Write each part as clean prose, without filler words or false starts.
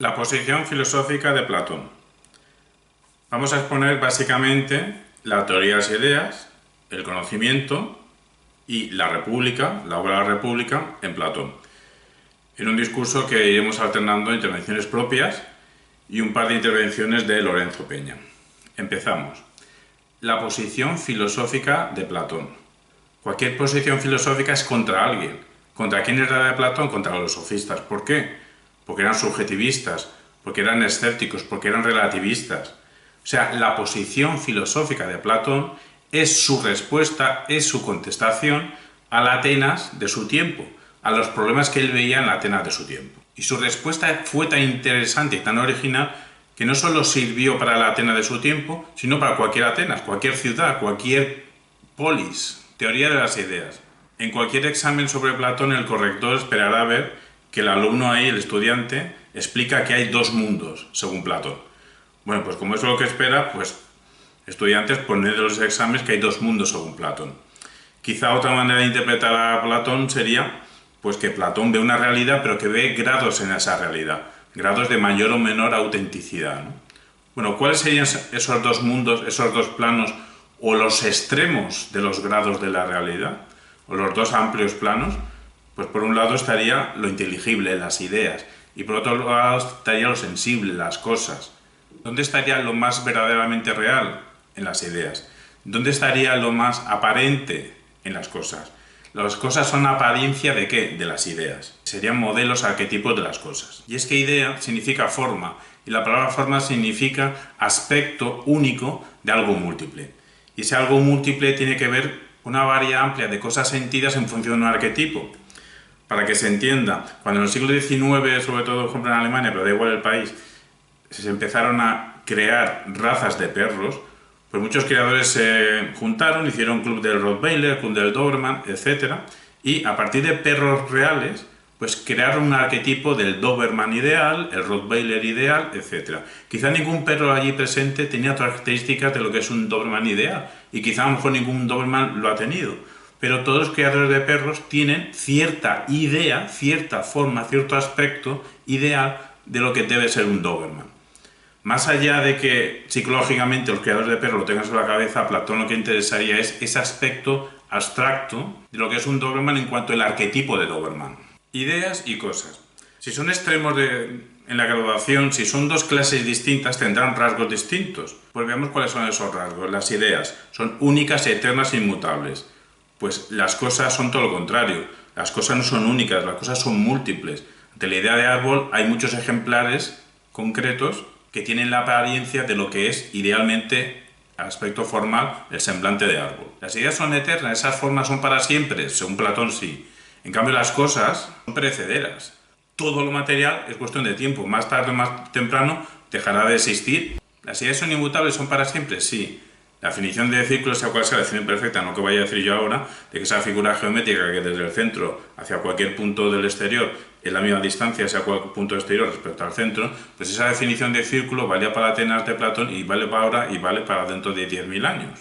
La posición filosófica de Platón. Vamos a exponer básicamente la teoría de las ideas, el conocimiento y la República, la obra de la República, en Platón. En un discurso que iremos alternando intervenciones propias y un par de intervenciones de Lorenzo Peña. Empezamos. La posición filosófica de Platón. Cualquier posición filosófica es contra alguien. ¿Contra quién era la de Platón? Contra los sofistas. ¿Por qué? Porque eran subjetivistas, porque eran escépticos, porque eran relativistas. O sea, la posición filosófica de Platón es su respuesta, es su contestación a la Atenas de su tiempo, a los problemas que él veía en la Atenas de su tiempo. Y su respuesta fue tan interesante y tan original que no solo sirvió para la Atenas de su tiempo, sino para cualquier Atenas, cualquier ciudad, cualquier polis. Teoría de las ideas. En cualquier examen sobre Platón, el corrector esperará ver que el alumno ahí, el estudiante, explica que hay dos mundos, según Platón. Bueno, pues como eso es lo que espera, pues estudiantes ponen de los exámenes que hay dos mundos según Platón. Quizá otra manera de interpretar a Platón sería pues que Platón ve una realidad, pero que ve grados en esa realidad, grados de mayor o menor autenticidad, ¿no? Bueno, ¿cuáles serían esos dos mundos, esos dos planos, o los extremos de los grados de la realidad, o los dos amplios planos? Pues por un lado estaría lo inteligible, las ideas, y por otro lado estaría lo sensible, las cosas. ¿Dónde estaría lo más verdaderamente real? En las ideas. ¿Dónde estaría lo más aparente? En las cosas. Las cosas son apariencia ¿de qué? De las ideas. Serían modelos arquetipos de las cosas. Y es que idea significa forma, y la palabra forma significa aspecto único de algo múltiple. Y ese algo múltiple tiene que ver con una variedad amplia de cosas sentidas en función de un arquetipo. Para que se entienda, cuando en el siglo XIX, sobre todo por ejemplo en Alemania, pero da igual el país, se empezaron a crear razas de perros, pues muchos creadores se juntaron, hicieron club del Rottweiler, club del Doberman, etc. Y a partir de perros reales, pues crearon un arquetipo del Doberman ideal, el Rottweiler ideal, etc. Quizá ningún perro allí presente tenía características de lo que es un Doberman ideal, y quizá a lo mejor ningún Doberman lo ha tenido. Pero todos los creadores de perros tienen cierta idea, cierta forma, cierto aspecto ideal de lo que debe ser un Doberman. Más allá de que psicológicamente los creadores de perros lo tengan sobre la cabeza, a Platón lo que interesaría es ese aspecto abstracto de lo que es un Doberman en cuanto al arquetipo de Doberman. Ideas y cosas. Si son extremos en la graduación, si son dos clases distintas, tendrán rasgos distintos. Pues veamos cuáles son esos rasgos. Las ideas son únicas, eternas e inmutables. Pues las cosas son todo lo contrario. Las cosas no son únicas, las cosas son múltiples. Ante la idea de árbol hay muchos ejemplares concretos que tienen la apariencia de lo que es idealmente, aspecto formal, el semblante de árbol. Las ideas son eternas, esas formas son para siempre, según Platón sí. En cambio las cosas son perecederas. Todo lo material es cuestión de tiempo, más tarde o más temprano dejará de existir. ¿Las ideas son inmutables, son para siempre? Sí. La definición de círculo, sea cual sea la definición perfecta, no que vaya a decir yo ahora, de que esa figura geométrica que desde el centro hacia cualquier punto del exterior es la misma distancia hacia cualquier punto exterior respecto al centro, pues esa definición de círculo valía para Atenas de Platón y vale para ahora y vale para dentro de 10.000 años.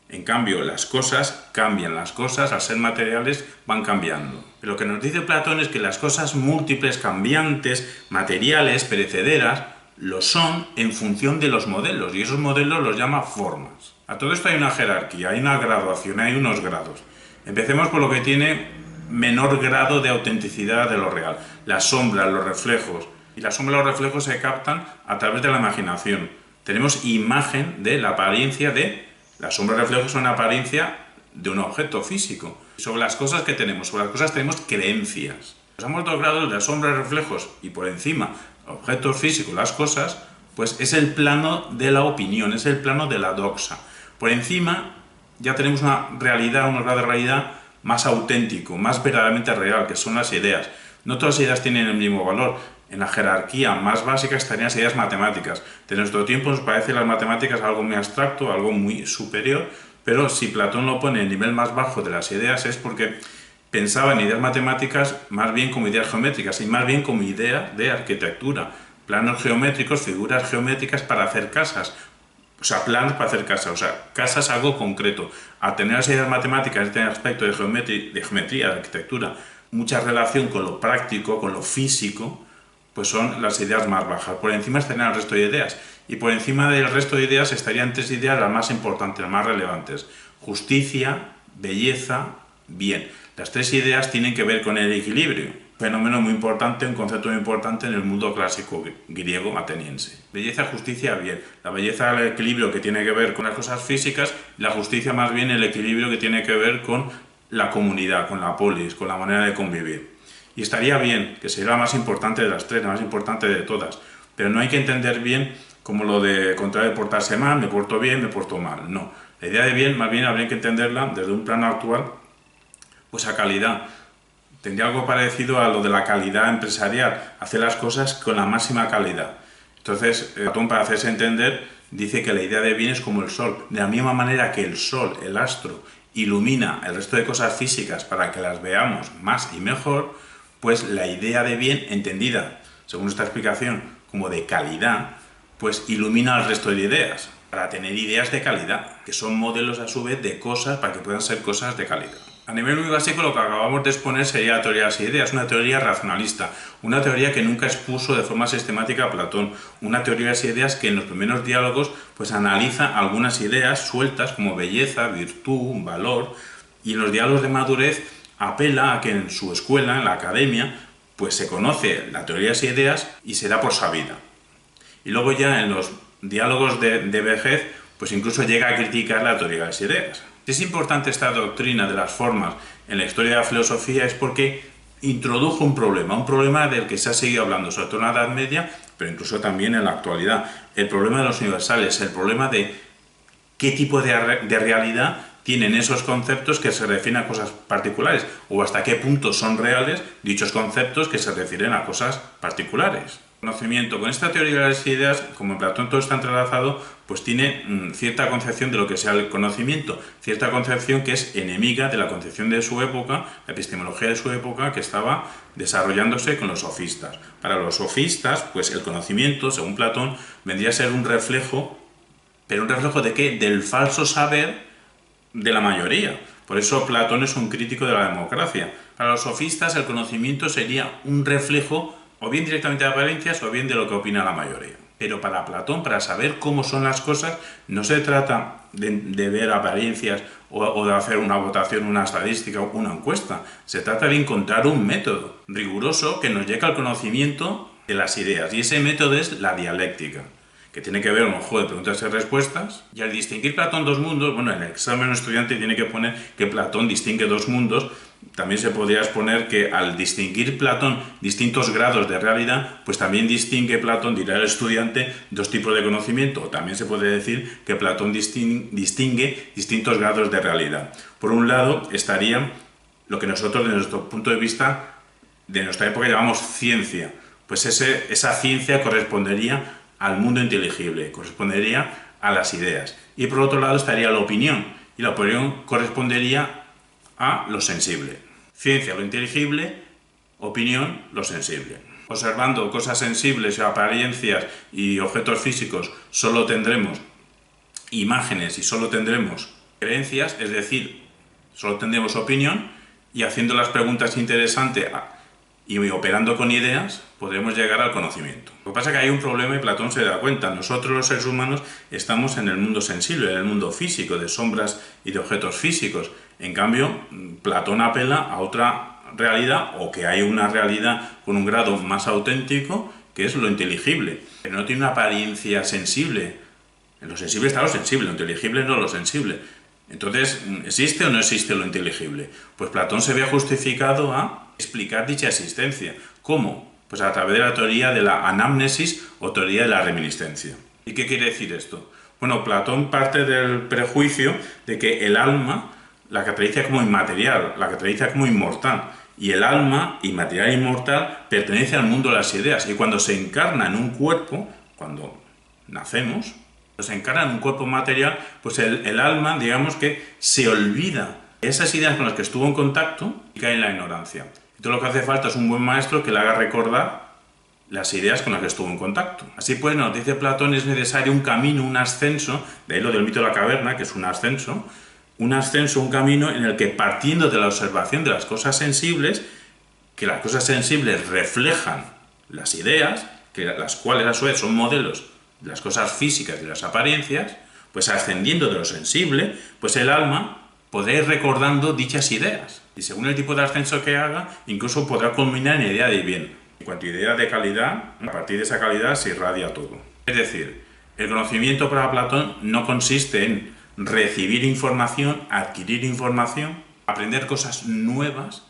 En cambio, las cosas cambian, las cosas al ser materiales van cambiando. Pero lo que nos dice Platón es que las cosas múltiples, cambiantes, materiales, perecederas, lo son en función de los modelos, y esos modelos los llama formas. A todo esto hay una jerarquía, hay una graduación, hay unos grados. Empecemos por lo que tiene menor grado de autenticidad de lo real, las sombras, los reflejos. Y las sombras y los reflejos se captan a través de la imaginación. Tenemos imagen de la apariencia de... Las sombras y reflejos son una apariencia de un objeto físico. Sobre las cosas que tenemos, sobre las cosas tenemos creencias. Pasamos 2 grados de las sombras y reflejos y por encima objetos físicos, las cosas, pues es el plano de la opinión, es el plano de la doxa. Por encima ya tenemos una realidad, un grado de realidad más auténtico, más verdaderamente real, que son las ideas. No todas las ideas tienen el mismo valor. En la jerarquía más básica estarían las ideas matemáticas. De nuestro tiempo nos parece las matemáticas algo muy abstracto, algo muy superior, pero si Platón lo pone en el nivel más bajo de las ideas es porque pensaba en ideas matemáticas más bien como ideas geométricas y más bien como ideas de arquitectura, planos geométricos, figuras geométricas para hacer casas, o sea, planos para hacer casas, o sea, casas algo concreto. A tener las ideas matemáticas, este aspecto de geometría, de arquitectura, mucha relación con lo práctico, con lo físico, pues son las ideas más bajas. Por encima estarían el resto de ideas. Y por encima del resto de ideas estarían 3 ideas las más importantes, las más relevantes. Justicia, belleza, bien. Las 3 ideas tienen que ver con el equilibrio. Fenómeno muy importante, un concepto muy importante en el mundo clásico griego ateniense. Belleza, justicia, bien. La belleza, el equilibrio que tiene que ver con las cosas físicas, la justicia más bien el equilibrio que tiene que ver con la comunidad, con la polis, con la manera de convivir. Y estaría bien, que sería la más importante de las 3, la más importante de todas. Pero no hay que entender bien como lo de contrario de portarse mal, me porto bien, me porto mal. No. La idea de bien, más bien, habría que entenderla desde un plano actual, pues a calidad. Tendría algo parecido a lo de la calidad empresarial, hacer las cosas con la máxima calidad. Entonces, Platón, para hacerse entender, dice que la idea de bien es como el sol. De la misma manera que el sol, el astro, ilumina el resto de cosas físicas para que las veamos más y mejor, pues la idea de bien, entendida, según esta explicación, como de calidad, pues ilumina el resto de ideas, para tener ideas de calidad, que son modelos a su vez de cosas para que puedan ser cosas de calidad. A nivel muy básico, lo que acabamos de exponer sería la teoría de las ideas, una teoría racionalista, una teoría que nunca expuso de forma sistemática a Platón, una teoría de las ideas que en los primeros diálogos pues analiza algunas ideas sueltas como belleza, virtud, valor, y en los diálogos de madurez apela a que en su escuela, en la academia, pues se conoce la teoría de las ideas y se da por sabida. Y luego ya en los diálogos de vejez, pues incluso llega a criticar la teoría de las ideas. Si es importante esta doctrina de las formas en la historia de la filosofía es porque introdujo un problema del que se ha seguido hablando, sobre todo en la Edad Media, pero incluso también en la actualidad. El problema de los universales, el problema de qué tipo de realidad tienen esos conceptos que se refieren a cosas particulares, o hasta qué punto son reales dichos conceptos que se refieren a cosas particulares. Conocimiento. Con esta teoría de las ideas, como en Platón todo está entrelazado, pues tiene cierta concepción de lo que sea el conocimiento, cierta concepción que es enemiga de la concepción de su época, la epistemología de su época, que estaba desarrollándose con los sofistas. Para los sofistas, pues el conocimiento, según Platón, vendría a ser un reflejo, pero un reflejo ¿de qué? Del falso saber de la mayoría. Por eso Platón es un crítico de la democracia. Para los sofistas el conocimiento sería un reflejo o bien directamente de apariencias o bien de lo que opina la mayoría. Pero para Platón, para saber cómo son las cosas, no se trata de ver apariencias o de hacer una votación, una estadística o una encuesta. Se trata de encontrar un método riguroso que nos llegue al conocimiento de las ideas. Y ese método es la dialéctica, que tiene que ver con un juego de preguntas y respuestas. Y al distinguir Platón dos mundos, bueno, en el examen un estudiante tiene que poner que Platón distingue dos mundos. También se podría exponer que al distinguir Platón distintos grados de realidad, pues también distingue Platón, dirá el estudiante, dos tipos de conocimiento. O también se puede decir que Platón distingue distintos grados de realidad. Por un lado estaría lo que nosotros, desde nuestro punto de vista, de nuestra época llamamos ciencia. Pues esa ciencia correspondería al mundo inteligible, correspondería a las ideas. Y por otro lado estaría la opinión, y la opinión correspondería a lo sensible. Ciencia, lo inteligible, opinión, lo sensible. Observando cosas sensibles, apariencias y objetos físicos, solo tendremos imágenes y solo tendremos creencias, es decir, solo tendremos opinión, y haciendo las preguntas interesantes y operando con ideas, podremos llegar al conocimiento. Lo que pasa es que hay un problema y Platón se da cuenta. Nosotros los seres humanos estamos en el mundo sensible, en el mundo físico, de sombras y de objetos físicos. En cambio, Platón apela a otra realidad, o que hay una realidad con un grado más auténtico, que es lo inteligible. Pero no tiene una apariencia sensible. En lo sensible está lo sensible, lo inteligible no lo sensible. Entonces, ¿existe o no existe lo inteligible? Pues Platón se ve justificado a explicar dicha existencia. ¿Cómo? Pues a través de la teoría de la anamnesis o teoría de la reminiscencia. ¿Y qué quiere decir esto? Bueno, Platón parte del prejuicio de que el alma la caracteriza como inmaterial, la caracteriza como inmortal. Y el alma, inmaterial e inmortal, pertenece al mundo de las ideas. Y cuando se encarna en un cuerpo, cuando nacemos, se encarna en un cuerpo material, pues el alma, digamos que se olvida de esas ideas con las que estuvo en contacto y cae en la ignorancia. Y todo lo que hace falta es un buen maestro que le haga recordar las ideas con las que estuvo en contacto. Así pues, nos dice Platón, es necesario un camino, un ascenso, de ahí lo del mito de la caverna, que es un ascenso, un camino en el que, partiendo de la observación de las cosas sensibles, que las cosas sensibles reflejan las ideas, las cuales a su vez son modelos de las cosas físicas y de las apariencias, pues ascendiendo de lo sensible, pues el alma podrá ir recordando dichas ideas. Y según el tipo de ascenso que haga, incluso podrá culminar en idea de bien. En cuanto a idea de calidad, a partir de esa calidad se irradia todo. Es decir, el conocimiento para Platón no consiste en recibir información, adquirir información, aprender cosas nuevas,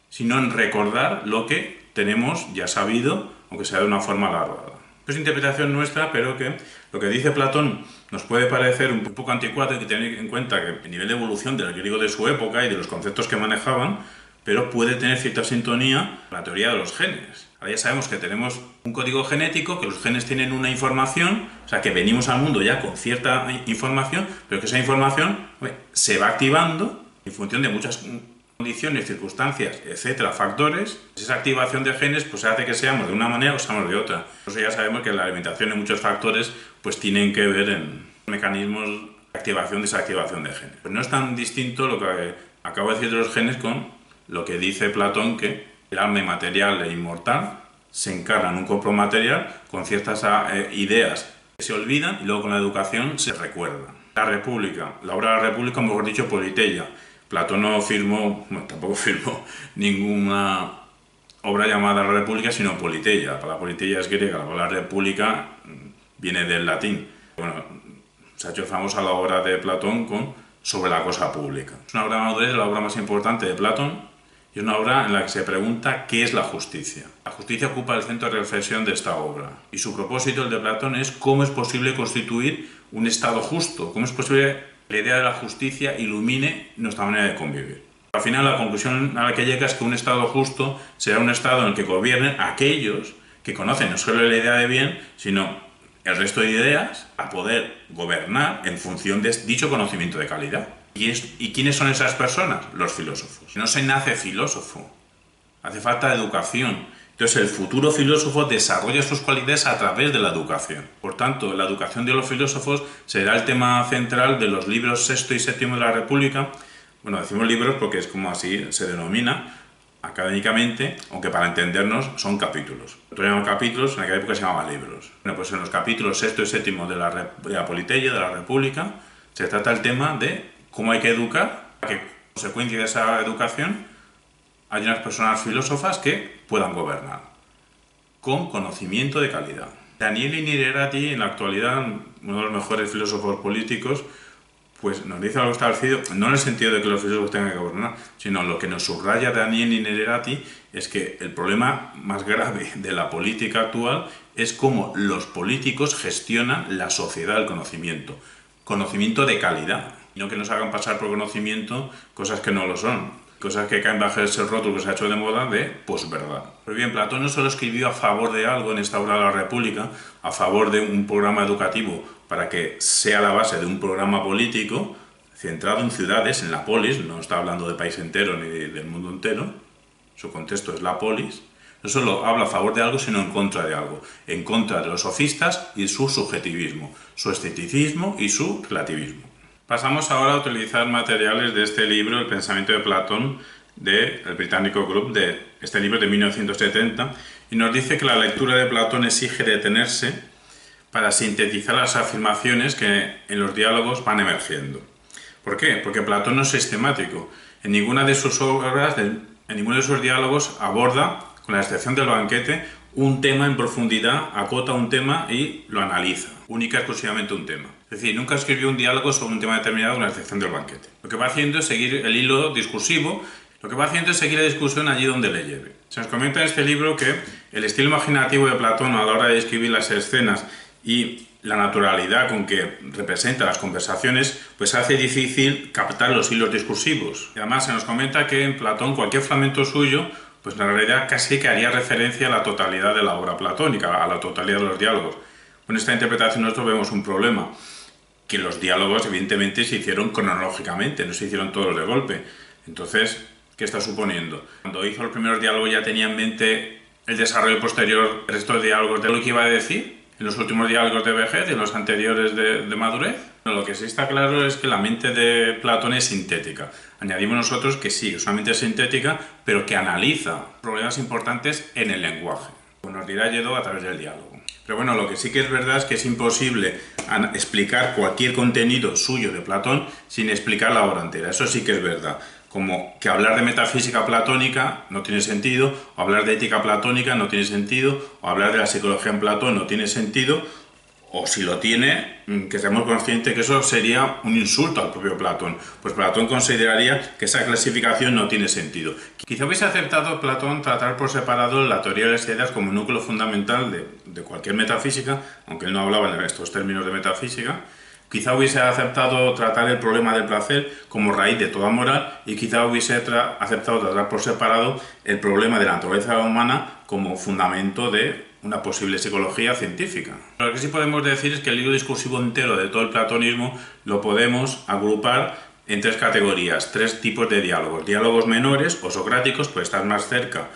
sino en recordar lo que tenemos ya sabido, aunque sea de una forma alargada. Es interpretación nuestra, pero que lo que dice Platón nos puede parecer un poco anticuado, hay que tener en cuenta que el nivel de evolución del griego de su época y de los conceptos que manejaban, pero puede tener cierta sintonía con la teoría de los genes. Ahora ya sabemos que tenemos un código genético, que los genes tienen una información, o sea que venimos al mundo ya con cierta información, pero que esa información se va activando en función de muchas condiciones, circunstancias, etcétera, factores. Esa activación de genes pues hace que seamos de una manera o seamos de otra. Por eso ya sabemos que la alimentación y muchos factores pues tienen que ver en mecanismos de activación, desactivación de genes. Pues no es tan distinto lo que acabo de decir de los genes con lo que dice Platón, que el alma inmaterial e inmortal se encarna en un cuerpo material con ciertas ideas que se olvidan y luego con la educación se recuerdan. La República, la obra de la República, mejor dicho, Politeia. Platón no firmó, bueno, tampoco firmó ninguna obra llamada La República, sino Politeia. La palabra Politeia es griega, la palabra República viene del latín. Bueno, se ha hecho famosa la obra de Platón con Sobre la cosa pública. Es una obra de madurez, la obra más importante de Platón, y es una obra en la que se pregunta qué es la justicia. La justicia ocupa el centro de reflexión de esta obra, y su propósito, el de Platón, es cómo es posible constituir un Estado justo, cómo es posible que la idea de la justicia ilumine nuestra manera de convivir. Al final, la conclusión a la que llega es que un Estado justo será un Estado en el que gobiernen aquellos que conocen no solo la idea de bien, sino el resto de ideas a poder gobernar en función de dicho conocimiento de calidad. ¿Y quiénes son esas personas? Los filósofos. No se nace filósofo, hace falta educación. Entonces el futuro filósofo desarrolla sus cualidades a través de la educación. Por tanto, la educación de los filósofos será el tema central de los libros sexto y séptimo de la República. Bueno, decimos libros porque es como así se denomina académicamente, aunque para entendernos son capítulos. Nosotros llamamos capítulos, en aquella época se llamaban libros. Bueno, pues en los capítulos sexto y séptimo de la Politeia, de la República, se trata el tema de cómo hay que educar, para que, a consecuencia de esa educación, hay unas personas filósofas que puedan gobernar, con conocimiento de calidad. Daniele Ninerati, en la actualidad, uno de los mejores filósofos políticos, pues nos dice algo establecido, no en el sentido de que los filósofos tengan que gobernar, sino lo que nos subraya Daniele Ninerati es que el problema más grave de la política actual es cómo los políticos gestionan la sociedad del conocimiento de calidad, y no que nos hagan pasar por conocimiento cosas que no lo son, cosas que caen bajo ese rótulo que se ha hecho de moda de posverdad. Pues bien, Platón no solo escribió a favor de algo en esta obra de la República, a favor de un programa educativo para que sea la base de un programa político centrado en ciudades, en la polis, no está hablando de país entero ni del mundo entero, su contexto es la polis. No solo habla a favor de algo, sino en contra de algo, en contra de los sofistas y su subjetivismo, su escepticismo y su relativismo. Pasamos ahora a utilizar materiales de este libro, El pensamiento de Platón, del británico Group, de este libro de 1970, y nos dice que la lectura de Platón exige detenerse para sintetizar las afirmaciones que en los diálogos van emergiendo. ¿Por qué? Porque Platón no es sistemático. En ninguna de sus obras, en ninguno de sus diálogos aborda, con la excepción del banquete, un tema en profundidad, acota un tema y lo analiza, única y exclusivamente un tema. Es decir, nunca escribió un diálogo sobre un tema determinado con la excepción del banquete. Lo que va haciendo es seguir el hilo discursivo, lo que va haciendo es seguir la discusión allí donde le lleve. Se nos comenta en este libro que el estilo imaginativo de Platón a la hora de escribir las escenas y la naturalidad con que representa las conversaciones, pues hace difícil captar los hilos discursivos. Y además se nos comenta que en Platón cualquier fragmento suyo, pues en realidad casi que haría referencia a la totalidad de la obra platónica, a la totalidad de los diálogos. Con esta interpretación nosotros vemos un problema, que los diálogos evidentemente se hicieron cronológicamente, no se hicieron todos de golpe. Entonces, ¿qué está suponiendo? Cuando hizo los primeros diálogos ya tenía en mente el desarrollo posterior de estos diálogos de lo que iba a decir en los últimos diálogos de vejez y en los anteriores de madurez. Bueno, lo que sí está claro es que la mente de Platón es sintética. Añadimos nosotros que sí, es una mente sintética, pero que analiza problemas importantes en el lenguaje. Pues nos dirá Lledó a través del diálogo. Pero bueno, lo que sí que es verdad es que es imposible explicar cualquier contenido suyo de Platón sin explicar la obra entera. Eso sí que es verdad. Como que hablar de metafísica platónica no tiene sentido, o hablar de ética platónica no tiene sentido, o hablar de la psicología en Platón no tiene sentido, o si lo tiene, que seamos conscientes que eso sería un insulto al propio Platón. Pues Platón consideraría que esa clasificación no tiene sentido. Quizá hubiese aceptado Platón tratar por separado la teoría de las ideas como núcleo fundamental de cualquier metafísica, aunque él no hablaba en estos términos de metafísica. Quizá hubiese aceptado tratar el problema del placer como raíz de toda moral, y quizá hubiese aceptado tratar por separado el problema de la naturaleza humana como fundamento de una posible psicología científica. Lo que sí podemos decir es que el libro discursivo entero de todo el platonismo lo podemos agrupar en tres categorías, tres tipos de diálogos. Diálogos menores o socráticos, pues están más cerca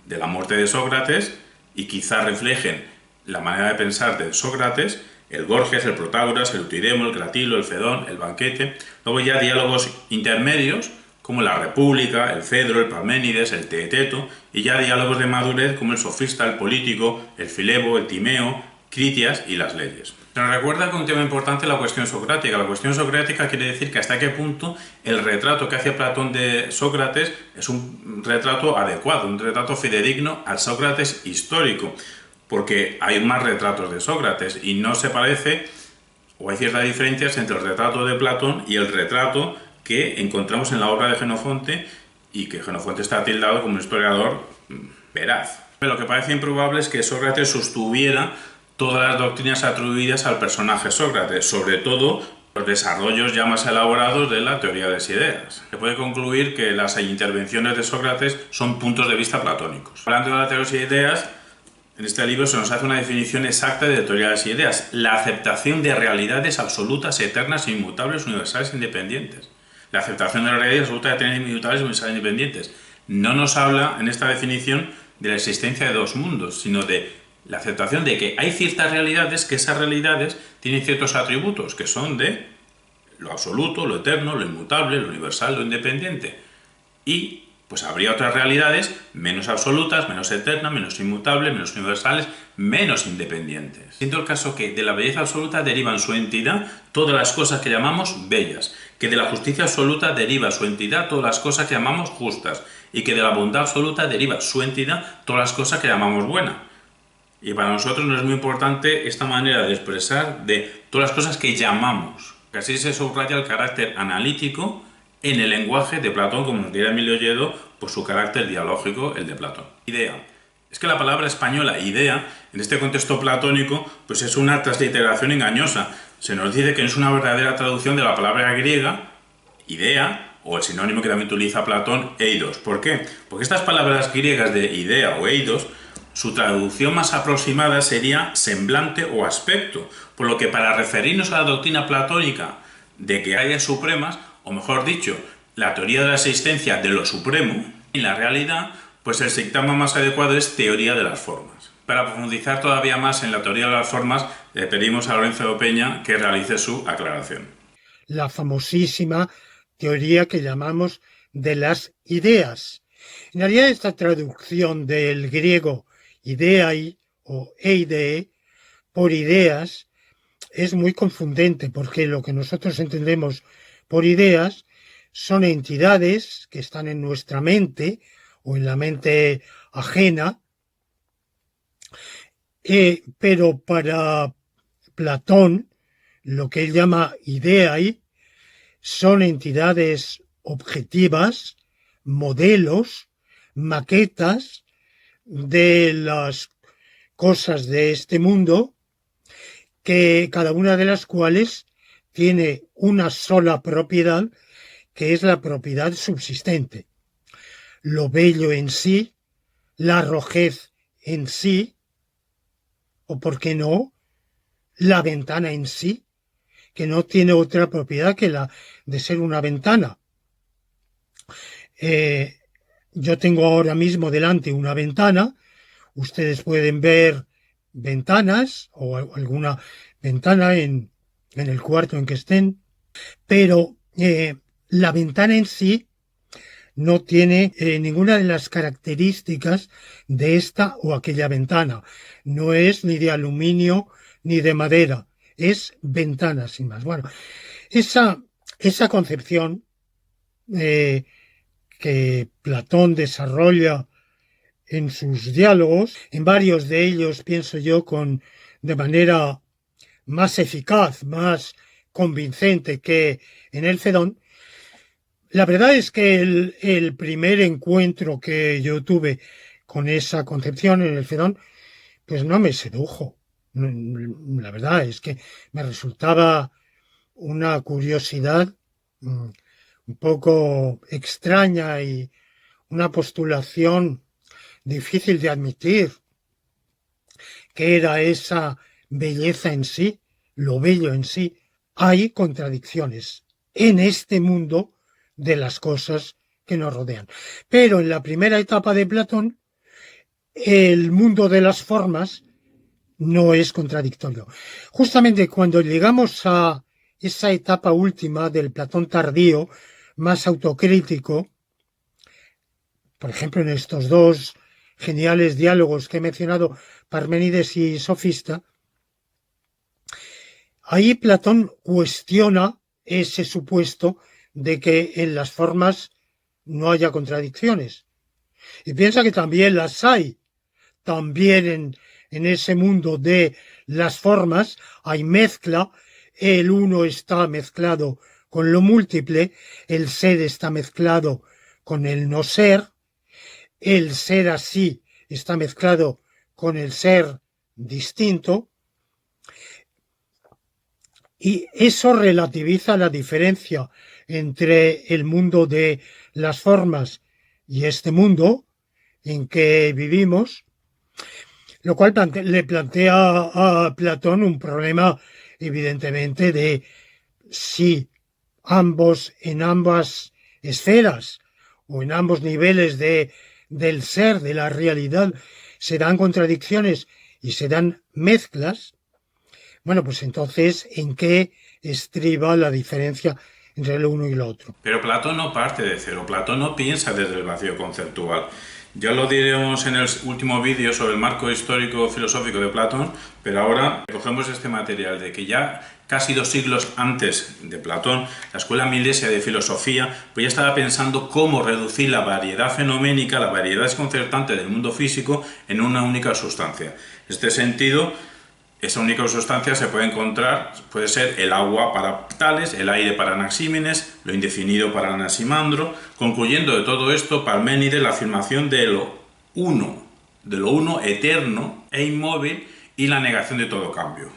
de la muerte de Sócrates y quizá reflejen la manera de pensar de Sócrates: el Gorgias, el Protágoras, el Eutidemo, el Cratilo, el Fedón, el Banquete. Luego ya diálogos intermedios, como la República, el Fedro, el Parménides, el Teeteto, y ya diálogos de madurez como el Sofista, el Político, el Filebo, el Timeo, Critias y las Leyes. Se nos recuerda que un tema importante la cuestión socrática. La cuestión socrática quiere decir que hasta qué punto el retrato que hace Platón de Sócrates es un retrato adecuado, un retrato fidedigno al Sócrates histórico, porque hay más retratos de Sócrates y no se parece, o hay ciertas diferencias entre el retrato de Platón y el retrato que encontramos en la obra de Jenofonte, y que Jenofonte está tildado como un historiador veraz. Lo que parece improbable es que Sócrates sostuviera todas las doctrinas atribuidas al personaje Sócrates, sobre todo los desarrollos ya más elaborados de la teoría de las ideas. Se puede concluir que las intervenciones de Sócrates son puntos de vista platónicos. Hablando de la teoría de las ideas, en este libro se nos hace una definición exacta de teoría de las ideas: la aceptación de realidades absolutas, eternas, inmutables, universales e independientes. La aceptación de la realidad absoluta, eterna, inmutables, universales e independientes. No nos habla en esta definición de la existencia de dos mundos, sino de la aceptación de que hay ciertas realidades, que esas realidades tienen ciertos atributos que son de lo absoluto, lo eterno, lo inmutable, lo universal, lo independiente. Y pues habría otras realidades menos absolutas, menos eternas, menos inmutables, menos universales, menos independientes. Siendo el caso que de la belleza absoluta derivan su entidad todas las cosas que llamamos bellas, que de la justicia absoluta deriva su entidad todas las cosas que llamamos justas, y que de la bondad absoluta deriva su entidad todas las cosas que llamamos buenas. Y para nosotros nos es muy importante esta manera de expresar de todas las cosas que llamamos, que así se subraya el carácter analítico en el lenguaje de Platón, como nos dirá Emilio Lledó, por su carácter dialógico, el de Platón. Idea. Es que la palabra española idea, en este contexto platónico, pues es una transliteración engañosa. Se nos dice que no es una verdadera traducción de la palabra griega, idea, o el sinónimo que también utiliza Platón, eidos. ¿Por qué? Porque estas palabras griegas de idea o eidos, su traducción más aproximada sería semblante o aspecto, por lo que para referirnos a la doctrina platónica de que hay supremas, o mejor dicho, la teoría de la existencia de lo supremo, en la realidad, pues el sintagma más adecuado es teoría de las formas. Para profundizar todavía más en la teoría de las formas, le pedimos a Lorenzo de Peña que realice su aclaración. La famosísima teoría que llamamos de las ideas. En realidad, esta traducción del griego idei o eidee por ideas es muy confundente, porque lo que nosotros entendemos por ideas son entidades que están en nuestra mente o en la mente ajena, pero para Platón, lo que él llama idei son entidades objetivas, modelos, maquetas de las cosas de este mundo, que cada una de las cuales tiene una sola propiedad, que es la propiedad subsistente. Lo bello en sí, la rojez en sí, o por qué no, la ventana en sí, que no tiene otra propiedad que la de ser una ventana. Yo tengo ahora mismo delante una ventana, ustedes pueden ver ventanas o alguna ventana en el cuarto en que estén, pero la ventana en sí no tiene ninguna de las características de esta o aquella ventana. No es ni de aluminio ni de madera, es ventana sin más. Bueno, esa concepción que Platón desarrolla en sus diálogos, en varios de ellos, pienso yo, de manera más eficaz, más convincente que en el Fedón. La verdad es que el primer encuentro que yo tuve con esa concepción en el Fedón, pues no me sedujo. La verdad es que me resultaba una curiosidad un poco extraña y una postulación difícil de admitir, que era esa belleza en sí, lo bello en sí. Hay contradicciones en este mundo de las cosas que nos rodean. Pero en la primera etapa de Platón, el mundo de las formas no es contradictorio. Justamente cuando llegamos a esa etapa última del Platón tardío, más autocrítico, por ejemplo en estos dos geniales diálogos que he mencionado, Parménides y Sofista, ahí Platón cuestiona ese supuesto de que en las formas no haya contradicciones. Y piensa que también las hay. También en ese mundo de las formas hay mezcla. El uno está mezclado con lo múltiple, el ser está mezclado con el no ser, el ser así está mezclado con el ser distinto, y eso relativiza la diferencia entre el mundo de las formas y este mundo en que vivimos, lo cual le plantea a Platón un problema evidentemente de si en ambas esferas o en ambos niveles del ser, de la realidad, se dan contradicciones y se dan mezclas. Bueno, pues entonces, ¿en qué estriba la diferencia entre lo uno y lo otro? Pero Platón no parte de cero, Platón no piensa desde el vacío conceptual. Ya lo diremos en el último vídeo sobre el marco histórico-filosófico de Platón, pero ahora cogemos este material de que ya casi 2 siglos antes de Platón, la escuela milesia de filosofía pues ya estaba pensando cómo reducir la variedad fenoménica, la variedad desconcertante del mundo físico en una única sustancia. En este sentido, esa única sustancia se puede encontrar, puede ser el agua para Tales, el aire para Anaxímenes, lo indefinido para Anaximandro, concluyendo de todo esto Parménides la afirmación de lo uno eterno e inmóvil y la negación de todo cambio.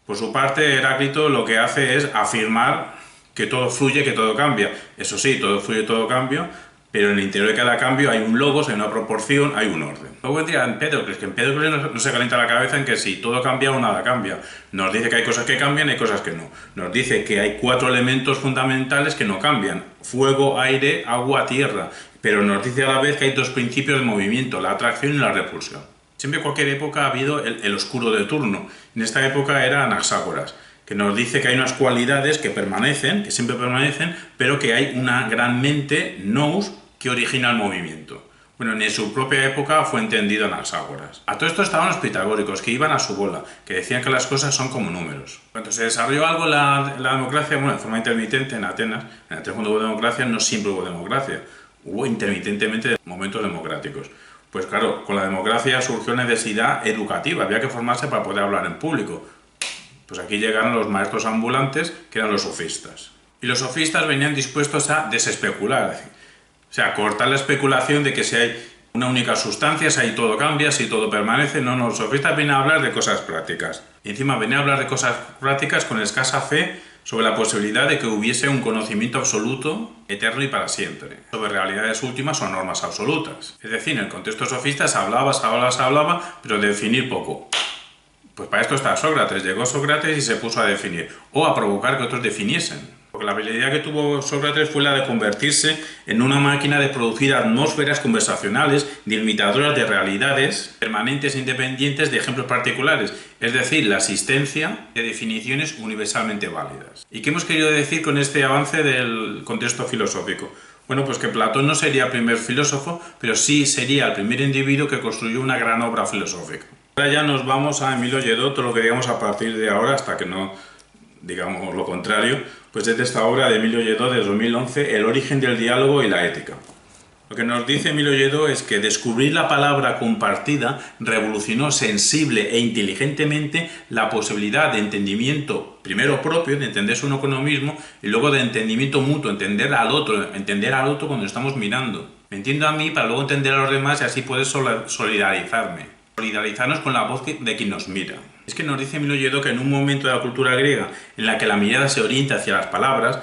Por su parte, Heráclito lo que hace es afirmar que todo fluye, que todo cambia. Eso sí, todo fluye, todo cambia, pero en el interior de cada cambio hay un logos, hay una proporción, hay un orden. Luego vendría Empédocles, que Empédocles no se calienta la cabeza en que si todo cambia o nada cambia. Nos dice que hay cosas que cambian y hay cosas que no. Nos dice que hay 4 elementos fundamentales que no cambian: fuego, aire, agua, tierra. Pero nos dice a la vez que hay 2 principios de movimiento: la atracción y la repulsión. Siempre en cualquier época ha habido el oscuro de turno. En esta época era Anaxágoras, que nos dice que hay unas cualidades que permanecen, que siempre permanecen, pero que hay una gran mente, nous, que origina el movimiento. Bueno, en su propia época fue entendido Anaxágoras. A todo esto estaban los pitagóricos, que iban a su bola, que decían que las cosas son como números. Cuando se desarrolló algo la democracia, bueno, de forma intermitente en Atenas, en Atenas cuando hubo democracia, no siempre hubo democracia, hubo intermitentemente momentos democráticos. Pues claro, con la democracia surgió necesidad educativa, había que formarse para poder hablar en público. Pues aquí llegaron los maestros ambulantes, que eran los sofistas. Y los sofistas venían dispuestos a desespecular, o sea, cortar la especulación de que si hay una única sustancia, si ahí todo cambia, si todo permanece. No, los sofistas venían a hablar de cosas prácticas. Y encima venían a hablar de cosas prácticas con escasa fe sobre la posibilidad de que hubiese un conocimiento absoluto, eterno y para siempre, sobre realidades últimas o normas absolutas. Es decir, en el contexto sofista se hablaba, pero de definir poco. Pues para esto está Sócrates. Llegó Sócrates y se puso a definir, o a provocar que otros definiesen. Porque la habilidad que tuvo Sócrates fue la de convertirse en una máquina de producir atmósferas conversacionales delimitadoras de realidades permanentes e independientes de ejemplos particulares, es decir, la existencia de definiciones universalmente válidas. ¿Y qué hemos querido decir con este avance del contexto filosófico? Bueno, pues que Platón no sería el primer filósofo, pero sí sería el primer individuo que construyó una gran obra filosófica. Ahora ya nos vamos a Emilio Lledó, todo lo que digamos a partir de ahora, hasta que no digamos lo contrario, pues es de esta obra de Emilio Lledó de 2011, El origen del diálogo y la ética. Lo que nos dice Emilio Lledó es que descubrir la palabra compartida revolucionó sensible e inteligentemente la posibilidad de entendimiento, primero propio, de entenderse uno con uno mismo, y luego de entendimiento mutuo, entender al otro cuando estamos mirando. Me entiendo a mí para luego entender a los demás y así poder solidarizarme. Solidarizarnos con la voz de quien nos mira. Es que nos dice Emilio Lledó que en un momento de la cultura griega en la que la mirada se orienta hacia las palabras,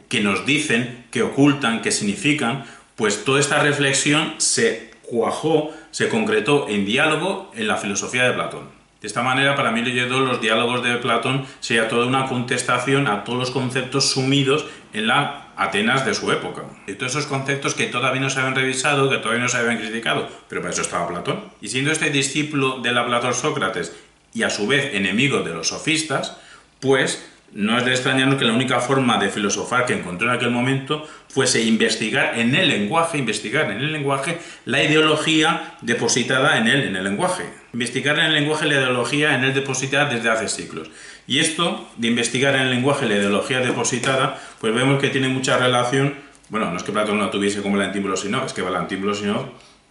que nos dicen, que ocultan, que significan, pues toda esta reflexión se cuajó, se concretó en diálogo en la filosofía de Platón. De esta manera, para Emilio Lledó, los diálogos de Platón sería toda una contestación a todos los conceptos sumidos en la Atenas de su época. Y todos esos conceptos que todavía no se habían revisado, que todavía no se habían criticado, pero para eso estaba Platón. Y siendo este discípulo del Platón Sócrates y a su vez enemigo de los sofistas, pues no es de extrañarnos que la única forma de filosofar que encontró en aquel momento fuese investigar en el lenguaje la ideología depositada en él, en el lenguaje. Investigar en el lenguaje la ideología en él depositada desde hace siglos. Y esto de investigar en el lenguaje la ideología depositada, pues vemos que tiene mucha relación, bueno, no es que Platón no tuviese como Valentín Brosinov, es que Valentín Brosinov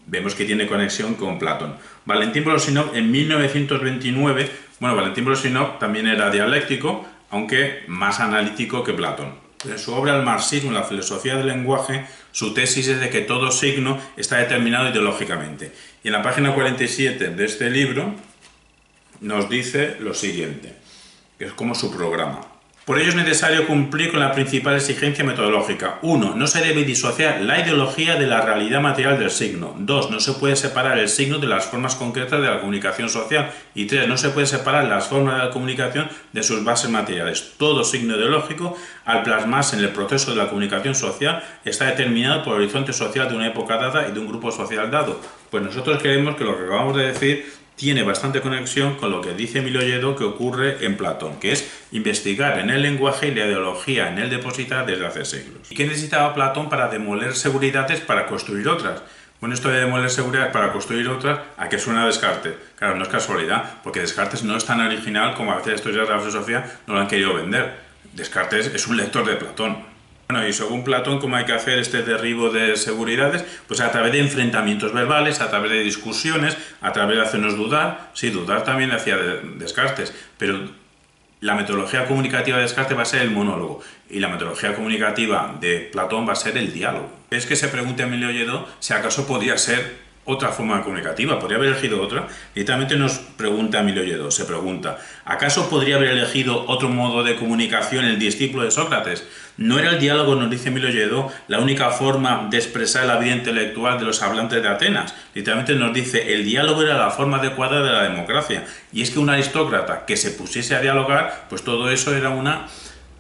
vemos que tiene conexión con Platón. Valentín Brosinov en 1929, bueno, Valentín Brosinov también era dialéctico, aunque más analítico que Platón. En su obra El marxismo y la filosofía del lenguaje, su tesis es de que todo signo está determinado ideológicamente. Y en la página 47 de este libro nos dice lo siguiente, que es como su programa. Por ello es necesario cumplir con la principal exigencia metodológica. 1. No se debe disociar la ideología de la realidad material del signo. 2. No se puede separar el signo de las formas concretas de la comunicación social. Y 3. No se puede separar las formas de la comunicación de sus bases materiales. Todo signo ideológico, al plasmarse en el proceso de la comunicación social, está determinado por el horizonte social de una época dada y de un grupo social dado. Pues nosotros creemos que lo que acabamos de decir tiene bastante conexión con lo que dice Emilio Lledó que ocurre en Platón, que es investigar en el lenguaje y la ideología en él depositada desde hace siglos. ¿Y qué necesitaba Platón para demoler seguridades para construir otras? Bueno, esto de demoler seguridades para construir otras, ¿a qué suena Descartes? Claro, no es casualidad, porque Descartes no es tan original como a veces estudiantes de la filosofía no lo han querido vender. Descartes es un lector de Platón. Bueno, y según Platón, ¿cómo hay que hacer este derribo de seguridades? Pues a través de enfrentamientos verbales, a través de discusiones, a través de hacernos dudar. Sí, dudar también hacía Descartes, pero la metodología comunicativa de Descartes va a ser el monólogo y la metodología comunicativa de Platón va a ser el diálogo. Es que se pregunte a Emilio Lledó si acaso podría ser otra forma comunicativa, podría haber elegido otra. Literalmente nos pregunta Emilio Lledó, se pregunta, ¿acaso podría haber elegido otro modo de comunicación el discípulo de Sócrates? ¿No era el diálogo, nos dice Emilio Lledó, la única forma de expresar la vida intelectual de los hablantes de Atenas? Literalmente nos dice, el diálogo era la forma adecuada de la democracia. Y es que un aristócrata que se pusiese a dialogar, pues todo eso era una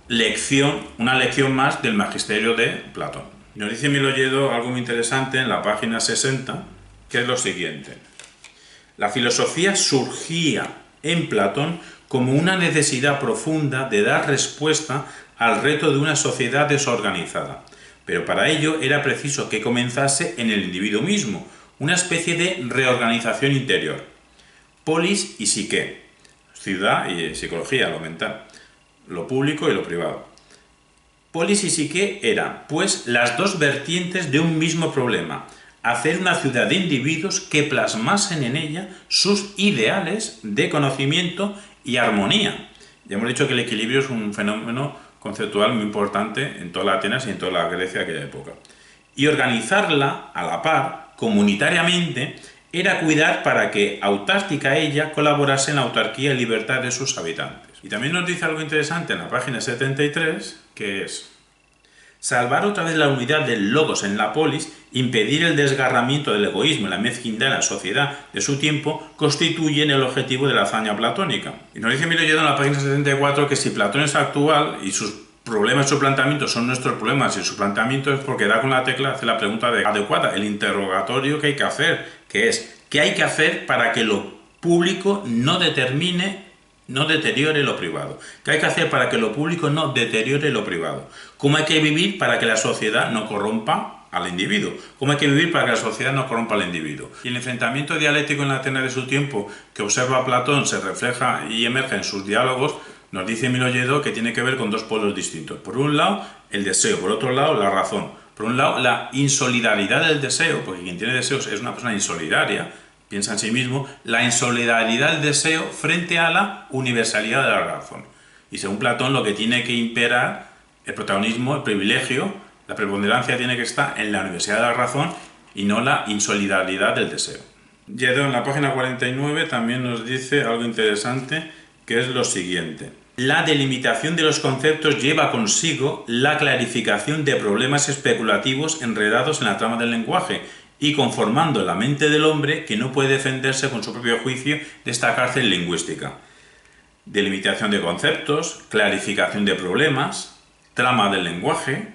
lección más del magisterio de Platón. Nos dice Emilio Lledó algo muy interesante en la página 60, que es lo siguiente. La filosofía surgía en Platón como una necesidad profunda de dar respuesta al reto de una sociedad desorganizada. Pero para ello era preciso que comenzase en el individuo mismo, una especie de reorganización interior. Polis y psique, ciudad y psicología, lo mental, lo público y lo privado. Polis y psique eran, pues, las dos vertientes de un mismo problema: hacer una ciudad de individuos que plasmasen en ella sus ideales de conocimiento y armonía. Ya hemos dicho que el equilibrio es un fenómeno conceptual muy importante en toda la Atenas y en toda la Grecia de aquella época. Y organizarla a la par, comunitariamente, era cuidar para que autárquica ella colaborase en la autarquía y libertad de sus habitantes. Y también nos dice algo interesante en la página 73, que es: salvar otra vez la unidad del logos en la polis, impedir el desgarramiento del egoísmo y la mezquindad en la sociedad de su tiempo, constituyen el objetivo de la hazaña platónica. Y nos dice Emilio Lledó en la página 74 que si Platón es actual y sus problemas y sus planteamientos son nuestros problemas y su planteamiento es porque da con la tecla, hace la pregunta adecuada, el interrogatorio que hay que hacer, que es ¿qué hay que hacer para que lo público no determine no deteriore lo privado. ¿Qué hay que hacer para que lo público no deteriore lo privado? ¿Cómo hay que vivir para que la sociedad no corrompa al individuo? ¿Cómo hay que vivir para que la sociedad no corrompa al individuo? Y el enfrentamiento dialéctico en la Atenas de su tiempo que observa Platón se refleja y emerge en sus diálogos. Nos dice Emilio Lledó que tiene que ver con dos polos distintos. Por un lado, el deseo, por otro lado, la razón. Por un lado, la insolidaridad del deseo, porque quien tiene deseos es una persona insolidaria, piensa en sí mismo, la insolidaridad del deseo frente a la universalidad de la razón. Y según Platón, lo que tiene que imperar, el protagonismo, el privilegio, la preponderancia tiene que estar en la universalidad de la razón y no la insolidaridad del deseo. Lledó en la página 49 también nos dice algo interesante, que es lo siguiente. La delimitación de los conceptos lleva consigo la clarificación de problemas especulativos enredados en la trama del lenguaje y conformando la mente del hombre que no puede defenderse con su propio juicio de esta cárcel lingüística. Delimitación de conceptos, clarificación de problemas, trama del lenguaje,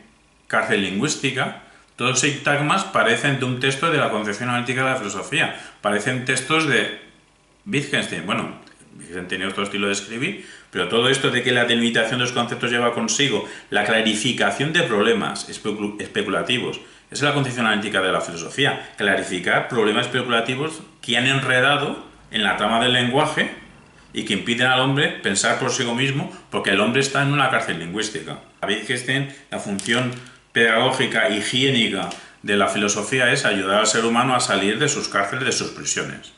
cárcel lingüística. Todos los sintagmas parecen de un texto de la concepción analítica de la filosofía, parecen textos de Wittgenstein. Bueno, Wittgenstein tenía otro estilo de escribir, pero todo esto de que la delimitación de los conceptos lleva consigo la clarificación de problemas especulativos, esa es la concepción analítica de la filosofía, clarificar problemas especulativos que han enredado en la trama del lenguaje y que impiden al hombre pensar por sí mismo, porque el hombre está en una cárcel lingüística. A Wittgenstein, la función pedagógica, higiénica de la filosofía es ayudar al ser humano a salir de sus cárceles, de sus prisiones,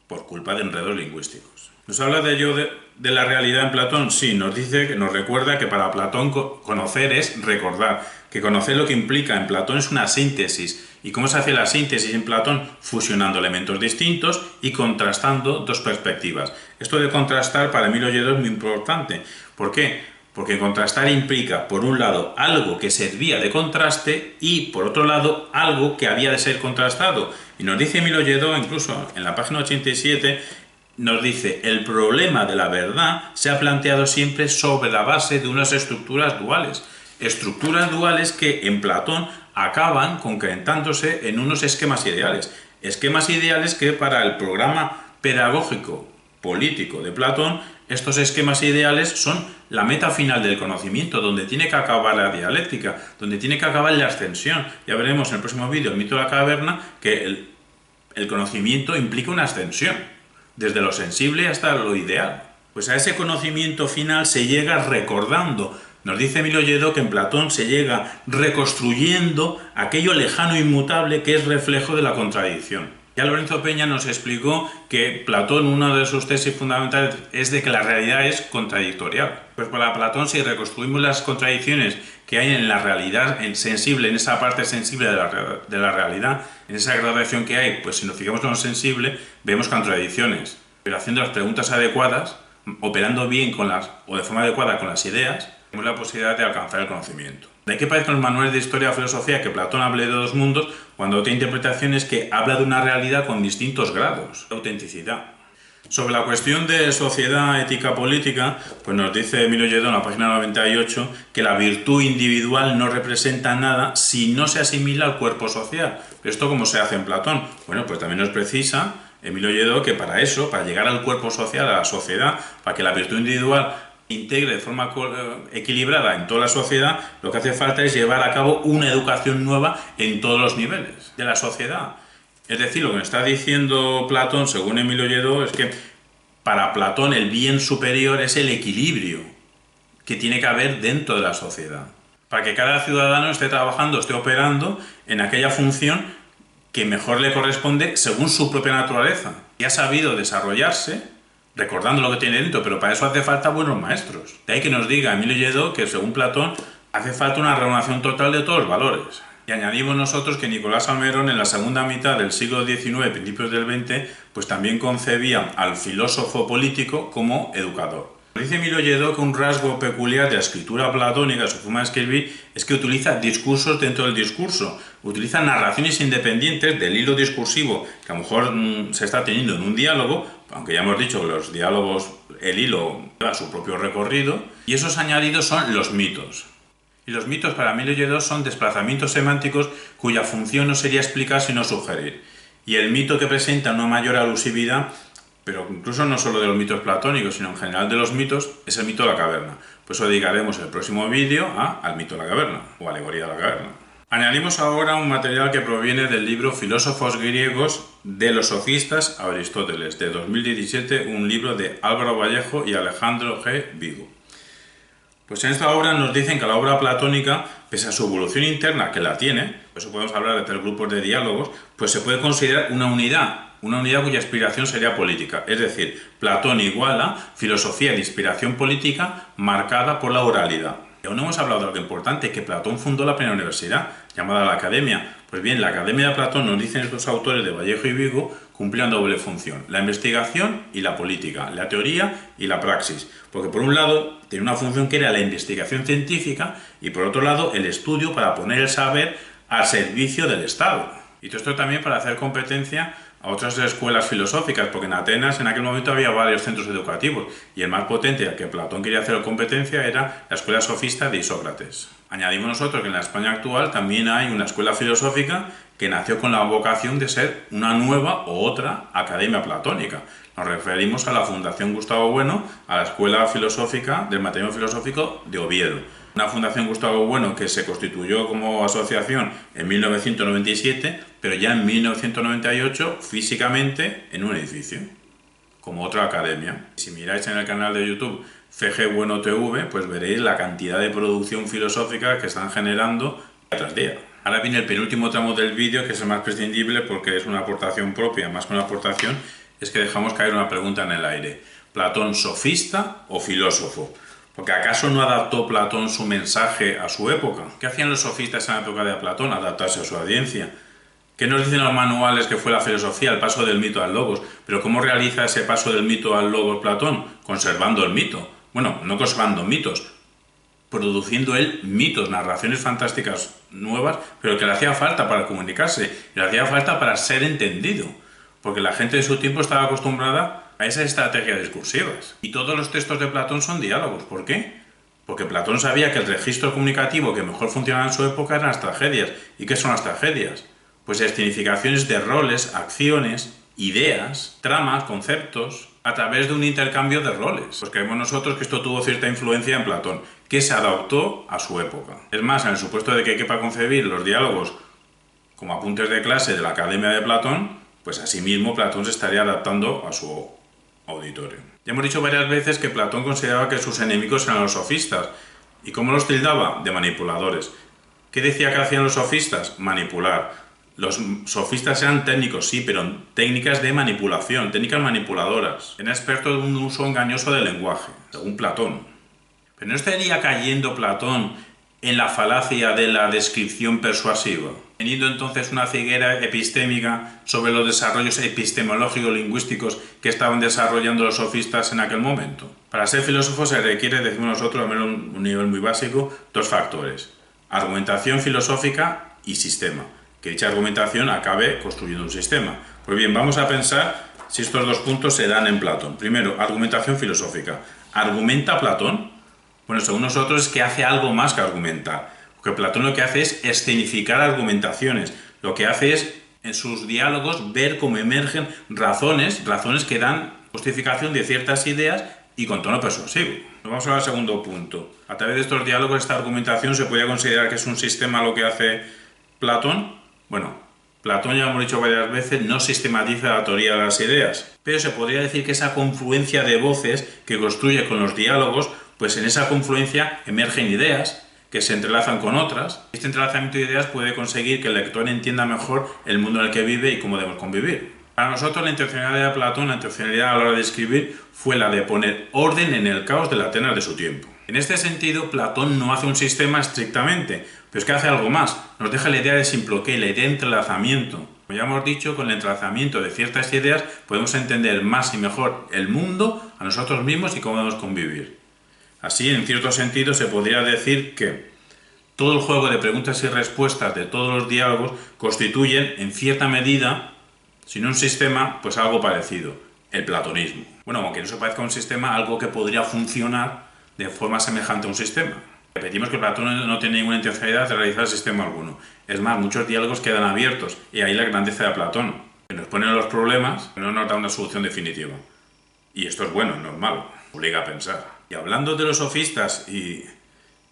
por culpa de enredos lingüísticos. ¿Nos habla de ello de la realidad en Platón? Sí, nos dice, nos recuerda que para Platón conocer es recordar, que conocer lo que implica en Platón es una síntesis. ¿Y cómo se hace la síntesis en Platón? Fusionando elementos distintos y contrastando dos perspectivas. Esto de contrastar para Emilio Lledó es muy importante. ¿Por qué? Porque contrastar implica, por un lado, algo que servía de contraste y, por otro lado, algo que había de ser contrastado. Y nos dice Emilio Lledó, incluso en la página 87, nos dice, el problema de la verdad se ha planteado siempre sobre la base de unas estructuras duales. Estructuras duales que en Platón acaban concretándose en unos esquemas ideales. Esquemas ideales que para el programa pedagógico político de Platón, estos esquemas ideales son la meta final del conocimiento, donde tiene que acabar la dialéctica, donde tiene que acabar la ascensión. Ya veremos en el próximo vídeo, el mito de la caverna, que el conocimiento implica una ascensión, desde lo sensible hasta lo ideal. Pues a ese conocimiento final se llega recordando. Nos dice Emilio Lledó que en Platón se llega reconstruyendo aquello lejano e inmutable que es reflejo de la contradicción. Ya Lorenzo Peña nos explicó que Platón, una de sus tesis fundamentales es de que la realidad es contradictorial. Pues para Platón, si reconstruimos las contradicciones que hay en la realidad sensible, en esa parte sensible de la realidad, en esa gradación que hay, pues si nos fijamos en lo sensible, vemos contradicciones. Pero haciendo las preguntas adecuadas, operando bien o de forma adecuada con las ideas, tenemos la posibilidad de alcanzar el conocimiento. De ahí que parezca en los manuales de historia de filosofía que Platón hable de dos mundos, cuando otra interpretación es que habla de una realidad con distintos grados de autenticidad. Sobre la cuestión de sociedad, ética, política, pues nos dice Emilio Lledó en la página 98 que la virtud individual no representa nada si no se asimila al cuerpo social. ¿Esto cómo se hace en Platón? Bueno, pues también nos precisa Emilio Lledó que para eso, para llegar al cuerpo social, a la sociedad, para que la virtud individual integre de forma equilibrada en toda la sociedad, lo que hace falta es llevar a cabo una educación nueva en todos los niveles de la sociedad. Es decir, lo que me está diciendo Platón, según Emilio Lledó, es que para Platón el bien superior es el equilibrio que tiene que haber dentro de la sociedad, para que cada ciudadano esté trabajando, esté operando en aquella función que mejor le corresponde según su propia naturaleza. Y ha sabido desarrollarse recordando lo que tiene dentro, pero para eso hace falta buenos maestros. De ahí que nos diga Emilio Lledó que según Platón hace falta una renovación total de todos los valores. Y añadimos nosotros que Nicolás Salmerón en la segunda mitad del siglo XIX, principios del XX, pues también concebía al filósofo político como educador. Dice Emilio Lledó que un rasgo peculiar de la escritura platónica, su forma de escribir, es que utiliza discursos dentro del discurso, utiliza narraciones independientes del hilo discursivo que a lo mejor se está teniendo en un diálogo, aunque ya hemos dicho que los diálogos, el hilo da su propio recorrido, y esos añadidos son los mitos. Y los mitos para Emilio Lledó son desplazamientos semánticos cuya función no sería explicar sino sugerir. Y el mito que presenta una mayor alusividad pero incluso no solo de los mitos platónicos, sino en general de los mitos, es el mito de la caverna. Por eso dedicaremos el próximo vídeo al mito de la caverna, o alegoría de la caverna. Añadimos ahora un material que proviene del libro Filósofos griegos de los sofistas a Aristóteles, de 2017, un libro de Álvaro Vallejo y Alejandro G. Vigo. Pues en esta obra nos dicen que la obra platónica, pese a su evolución interna, que la tiene, por eso podemos hablar de 3 grupos de diálogos, pues se puede considerar una unidad cuya inspiración sería política. Es decir, Platón iguala filosofía de inspiración política marcada por la oralidad. Y aún no hemos hablado de algo importante, que Platón fundó la primera universidad, llamada la Academia. Pues bien, la Academia de Platón, nos dicen estos autores de Vallejo y Vigo, cumplía una doble función: la investigación y la política, la teoría y la praxis. Porque por un lado tenía una función que era la investigación científica y por otro lado el estudio para poner el saber al servicio del Estado. Y todo esto también para hacer competencia a otras escuelas filosóficas, porque en Atenas en aquel momento había varios centros educativos y el más potente al que Platón quería hacer competencia era la escuela sofista de Isócrates. Añadimos nosotros que en la España actual también hay una escuela filosófica que nació con la vocación de ser una nueva o otra academia platónica. Nos referimos a la Fundación Gustavo Bueno, a la Escuela Filosófica del Materialismo Filosófico de Oviedo. Una Fundación Gustavo Bueno que se constituyó como asociación en 1997, pero ya en 1998 físicamente en un edificio, como otra academia. Si miráis en el canal de YouTube CG Bueno TV, pues veréis la cantidad de producción filosófica que están generando día tras día. Ahora viene el penúltimo tramo del vídeo, que es el más prescindible porque es una aportación propia. Más que una aportación, es que dejamos caer una pregunta en el aire: ¿Platón sofista o filósofo? Porque ¿acaso no adaptó Platón su mensaje a su época? ¿Qué hacían los sofistas en la época de Platón? Adaptarse a su audiencia. ¿Qué nos dicen los manuales que fue la filosofía, el paso del mito al logos? Pero ¿cómo realiza ese paso del mito al logos Platón? Conservando el mito. Bueno, no conservando mitos, produciendo él mitos, narraciones fantásticas nuevas, pero que le hacía falta para comunicarse, le hacía falta para ser entendido, porque la gente de su tiempo estaba acostumbrada a esas estrategias discursivas. Y todos los textos de Platón son diálogos. ¿Por qué? Porque Platón sabía que el registro comunicativo que mejor funcionaba en su época eran las tragedias. ¿Y qué son las tragedias? Pues escenificaciones de roles, acciones, ideas, tramas, conceptos, a través de un intercambio de roles. Pues creemos nosotros que esto tuvo cierta influencia en Platón, que se adaptó a su época. Es más, en el supuesto de que quepa concebir los diálogos como apuntes de clase de la Academia de Platón, pues asimismo Platón se estaría adaptando a su auditorio. Ya hemos dicho varias veces que Platón consideraba que sus enemigos eran los sofistas. ¿Y cómo los tildaba? De manipuladores. ¿Qué decía que hacían los sofistas? Manipular. Los sofistas eran técnicos, sí, pero técnicas de manipulación, técnicas manipuladoras. Eran expertos de un uso engañoso del lenguaje, según Platón. Pero ¿no estaría cayendo Platón en la falacia de la descripción persuasiva, teniendo entonces una ceguera epistémica sobre los desarrollos epistemológicos lingüísticos que estaban desarrollando los sofistas en aquel momento? Para ser filósofo se requiere, decimos nosotros, al menos un nivel muy básico, 2 factores: argumentación filosófica y sistema. Que dicha argumentación acabe construyendo un sistema. Pues bien, vamos a pensar si estos 2 puntos se dan en Platón. Primero, argumentación filosófica. ¿Argumenta Platón? Bueno, según nosotros es que hace algo más que argumentar. Porque Platón lo que hace es escenificar argumentaciones. Lo que hace es, en sus diálogos, ver cómo emergen razones que dan justificación de ciertas ideas y con tono persuasivo. Vamos al segundo punto. A través de estos diálogos, esta argumentación se podría considerar que es un sistema lo que hace Platón. Bueno, Platón, ya hemos dicho varias veces, no sistematiza la teoría de las ideas, pero se podría decir que esa confluencia de voces que construye con los diálogos, pues en esa confluencia emergen ideas que se entrelazan con otras. Este entrelazamiento de ideas puede conseguir que el lector entienda mejor el mundo en el que vive y cómo debemos convivir. Para nosotros la intencionalidad de Platón, la intencionalidad a la hora de escribir, fue la de poner orden en el caos de la Atenas de su tiempo. En este sentido, Platón no hace un sistema estrictamente, pero es que hace algo más. Nos deja la idea de simploqué, la idea de entrelazamiento. Como ya hemos dicho, con el entrelazamiento de ciertas ideas podemos entender más y mejor el mundo, a nosotros mismos y cómo debemos convivir. Así, en cierto sentido, se podría decir que todo el juego de preguntas y respuestas de todos los diálogos constituyen, en cierta medida, si no un sistema, pues algo parecido, el platonismo. Bueno, aunque no se parezca a un sistema, algo que podría funcionar de forma semejante a un sistema. Repetimos que Platón no tiene ninguna intencionalidad de realizar sistema alguno. Es más, muchos diálogos quedan abiertos, y ahí la grandeza de Platón, que nos pone los problemas, pero no nos da una solución definitiva. Y esto es bueno, no es malo, obliga a pensar. Y hablando de los sofistas y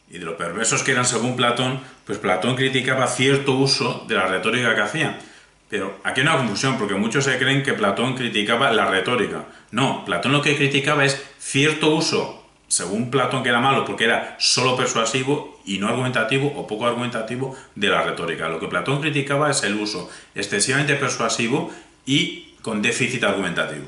de lo perversos que eran según Platón, pues Platón criticaba cierto uso de la retórica que hacían. Pero aquí hay una confusión, porque muchos se creen que Platón criticaba la retórica. No, Platón lo que criticaba es cierto uso, según Platón que era malo, porque era solo persuasivo y no argumentativo o poco argumentativo de la retórica. Lo que Platón criticaba es el uso excesivamente persuasivo y con déficit argumentativo.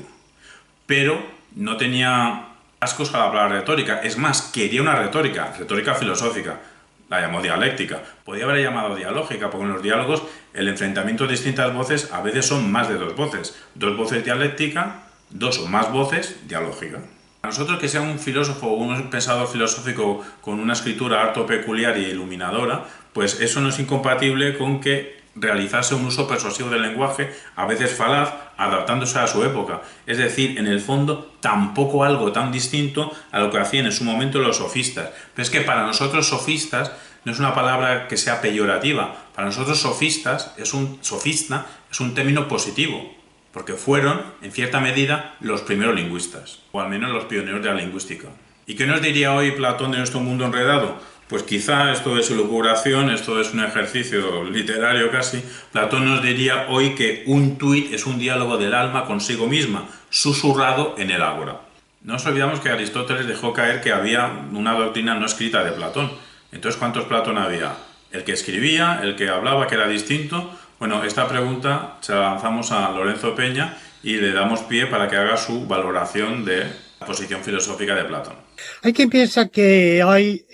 Pero no tenía ascos a la palabra retórica. Es más, quería una retórica filosófica. La llamó dialéctica. Podía haber llamado dialógica, porque en los diálogos el enfrentamiento de distintas voces a veces son más de dos voces. Dos voces dialéctica, dos o más voces dialógica. A nosotros que sea un filósofo o un pensador filosófico con una escritura harto peculiar y iluminadora, pues eso no es incompatible con que realizase un uso persuasivo del lenguaje, a veces falaz, adaptándose a su época. Es decir, en el fondo, tampoco algo tan distinto a lo que hacían en su momento los sofistas. Pero es que para nosotros sofistas no es una palabra que sea peyorativa. Para nosotros sofista es un término positivo, porque fueron, en cierta medida, los primeros lingüistas, o al menos los pioneros de la lingüística. ¿Y qué nos diría hoy Platón de nuestro mundo enredado? Pues quizá esto es elucubración, esto es un ejercicio literario casi. Platón nos diría hoy que un tuit es un diálogo del alma consigo misma, susurrado en el ágora. No nos olvidamos que Aristóteles dejó caer que había una doctrina no escrita de Platón. Entonces, ¿cuántos Platón había? El que escribía, el que hablaba, que era distinto. Bueno, esta pregunta se la lanzamos a Lorenzo Peña y le damos pie para que haga su valoración de la posición filosófica de Platón. Hay quien piensa que hay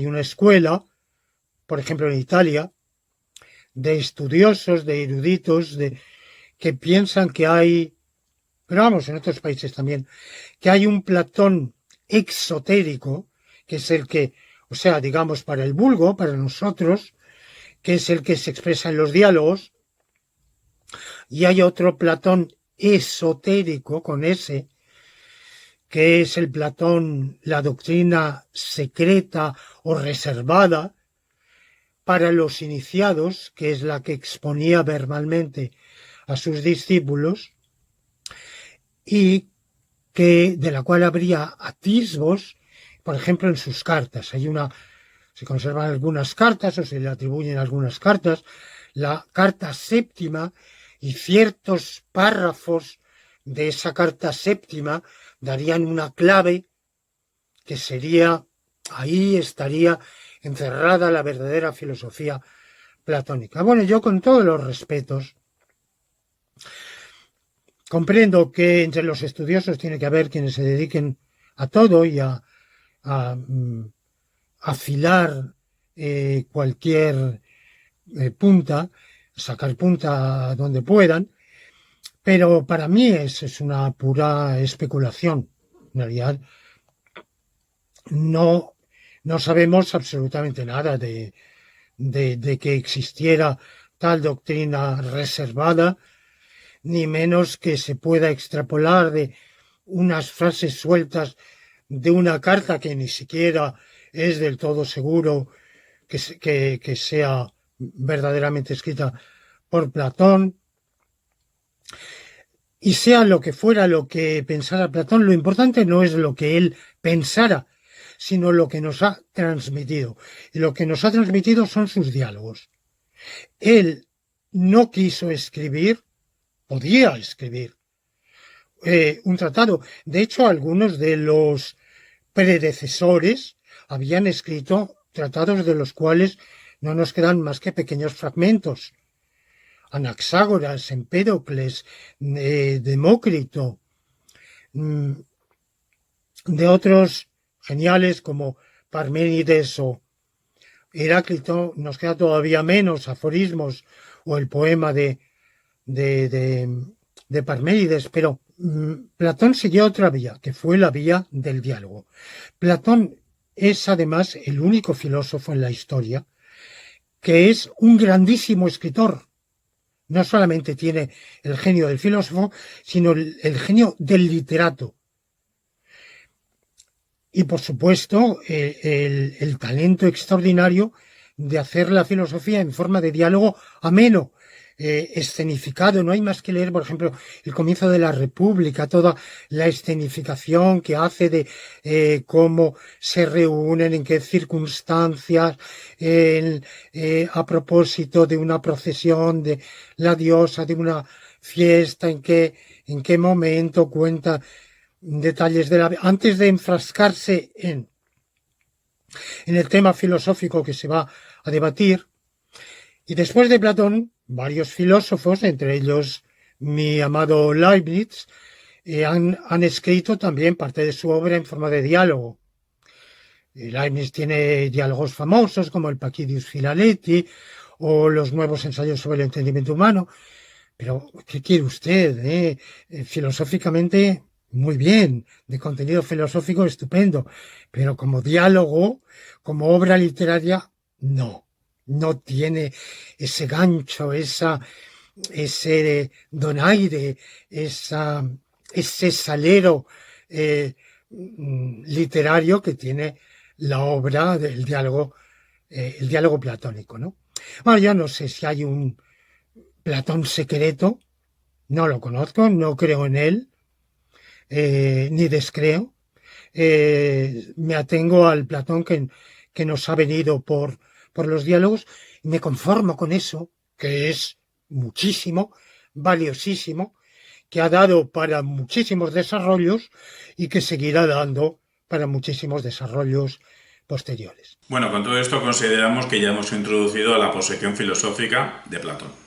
una escuela, por ejemplo en Italia, de estudiosos, de eruditos, que piensan que hay, pero vamos, en otros países también, que hay un Platón exotérico, que es el que, o sea, digamos, para el vulgo, para nosotros, que es el que se expresa en los diálogos, y hay otro Platón esotérico, con ese, que es el Platón, la doctrina secreta o reservada para los iniciados, que es la que exponía verbalmente a sus discípulos, y de la cual habría atisbos, por ejemplo, en sus cartas. Se conservan algunas cartas o se le atribuyen algunas cartas, la carta séptima y ciertos párrafos de esa carta séptima darían una clave que sería, ahí estaría encerrada la verdadera filosofía platónica. Bueno, yo con todos los respetos comprendo que entre los estudiosos tiene que haber quienes se dediquen a todo y a afilar cualquier punta, sacar punta donde puedan, pero para mí es una pura especulación. En realidad no sabemos absolutamente nada de que existiera tal doctrina reservada, ni menos que se pueda extrapolar de unas frases sueltas de una carta que ni siquiera es del todo seguro que sea verdaderamente escrita por Platón. Y sea lo que fuera lo que pensara Platón, lo importante no es lo que él pensara, sino lo que nos ha transmitido. Y lo que nos ha transmitido son sus diálogos. Él no quiso escribir, podía escribir un tratado. De hecho, algunos de los predecesores habían escrito tratados de los cuales no nos quedan más que pequeños fragmentos. Anaxágoras, Empédocles, Demócrito, de otros geniales como Parménides o Heráclito, nos queda todavía menos aforismos o el poema de Parménides, pero Platón siguió otra vía, que fue la vía del diálogo. Platón es además el único filósofo en la historia que es un grandísimo escritor. No solamente tiene el genio del filósofo, sino el genio del literato. Y por supuesto, el talento extraordinario de hacer la filosofía en forma de diálogo ameno, escenificado. No hay más que leer, por ejemplo, el comienzo de la República, toda la escenificación que hace de cómo se reúnen, en qué circunstancias, a propósito de una procesión de la diosa, de una fiesta, en qué momento cuenta detalles de la... Antes de enfrascarse en el tema filosófico que se va a debatir. Y después de Platón, varios filósofos, entre ellos mi amado Leibniz, han escrito también parte de su obra en forma de diálogo. Leibniz tiene diálogos famosos como el Pacidius Philaleti o los nuevos ensayos sobre el entendimiento humano. Pero, ¿qué quiere usted? Filosóficamente, muy bien, de contenido filosófico estupendo, pero como diálogo, como obra literaria, no tiene ese gancho, ese donaire, ese salero literario que tiene la obra del diálogo, el diálogo platónico, ¿no? Bueno, yo no sé si hay un Platón secreto, no lo conozco, no creo en él, ni descreo. Me atengo al Platón que nos ha venido por los diálogos y me conformo con eso, que es muchísimo, valiosísimo, que ha dado para muchísimos desarrollos y que seguirá dando para muchísimos desarrollos posteriores. Bueno, con todo esto consideramos que ya hemos introducido a la posición filosófica de Platón.